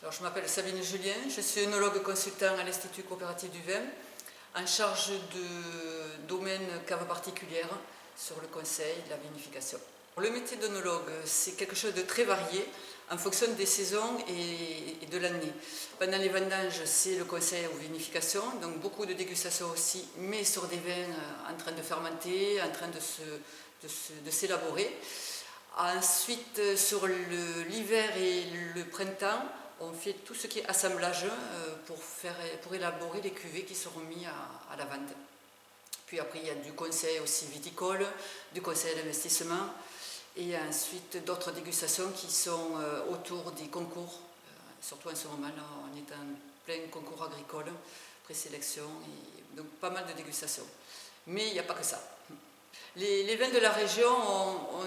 Alors, je m'appelle Sabine Julien, je suis œnologue consultant à l'Institut coopératif du vin, en charge de domaine cave particulière sur le conseil de la vinification. Le métier d'œnologue, c'est quelque chose de très varié en fonction des saisons et de l'année. Pendant les vendanges, c'est le conseil aux vinifications, donc beaucoup de dégustations aussi, mais sur des vins en train de fermenter, en train de s'élaborer. Ensuite, sur l'hiver et le printemps, on fait tout ce qui est assemblage pour élaborer les cuvées qui seront mis à la vente. Puis après, il y a du conseil aussi viticole, du conseil d'investissement, et ensuite d'autres dégustations qui sont autour des concours. Surtout en ce moment, là, on est en plein concours agricole, présélection, et donc pas mal de dégustations. Mais il n'y a pas que ça. Les vins de la région,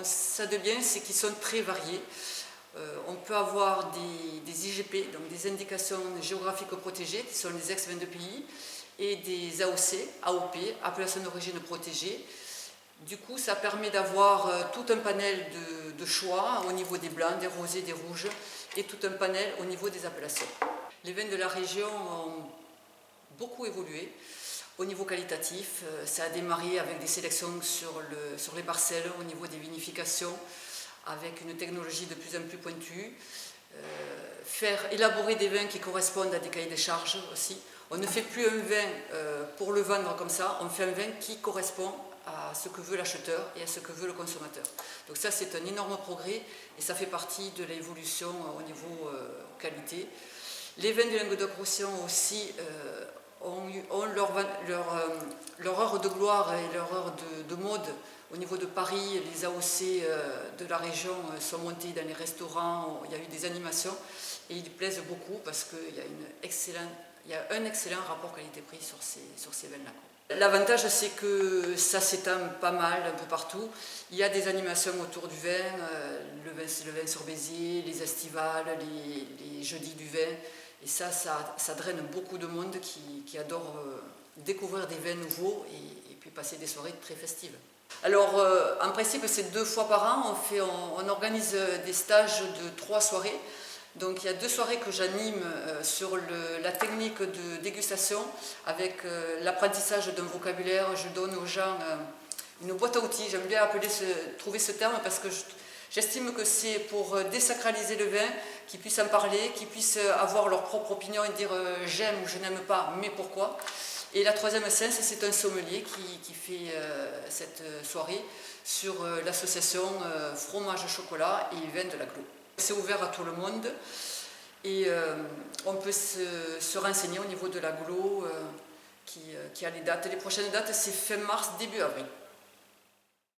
ça de bien, c'est qu'ils sont très variés. On peut avoir des IGP, donc des indications géographiques protégées, qui sont les ex-vins de pays, et des AOC, AOP, appellation d'origine protégée. Du coup, ça permet d'avoir tout un panel de choix au niveau des blancs, des rosés, des rouges, et tout un panel au niveau des appellations. Les vins de la région ont beaucoup évolué. Au niveau qualitatif, ça a démarré avec des sélections sur les parcelles, au niveau des vinifications, avec une technologie de plus en plus pointue. Faire élaborer des vins qui correspondent à des cahiers des charges aussi. On ne fait plus un vin pour le vendre comme ça, on fait un vin qui correspond à ce que veut l'acheteur et à ce que veut le consommateur. Donc ça, c'est un énorme progrès et ça fait partie de l'évolution au niveau qualité. Les vins de Languedoc-Roussillon aussi ont leur heure de gloire et leur heure de mode. Au niveau de Paris, les AOC de la région sont montés dans les restaurants, il y a eu des animations et ils plaisent beaucoup parce qu'il y a un excellent rapport qualité-prix sur ces vins-là. L'avantage, c'est que ça s'étend pas mal un peu partout. Il y a des animations autour du vin, le vin sur Béziers, les estivales, les jeudis du vin. Et ça draine beaucoup de monde qui adore découvrir des vins nouveaux et puis passer des soirées très festives. Alors, en principe, c'est 2 fois par an. On organise des stages de 3 soirées. Donc, il y a 2 soirées que j'anime sur la technique de dégustation avec l'apprentissage d'un vocabulaire. Je donne aux gens une boîte à outils. J'aime bien trouver ce terme parce que j'estime que c'est pour désacraliser le vin, qu'ils puissent en parler, qu'ils puissent avoir leur propre opinion et dire j'aime ou je n'aime pas, mais pourquoi. Et la 3e séance, c'est un sommelier qui fait cette soirée sur l'association fromage-chocolat et vin de l'Aglo. C'est ouvert à tout le monde et on peut se renseigner au niveau de l'Aglo qui a les dates. Les prochaines dates, c'est fin mars, début avril.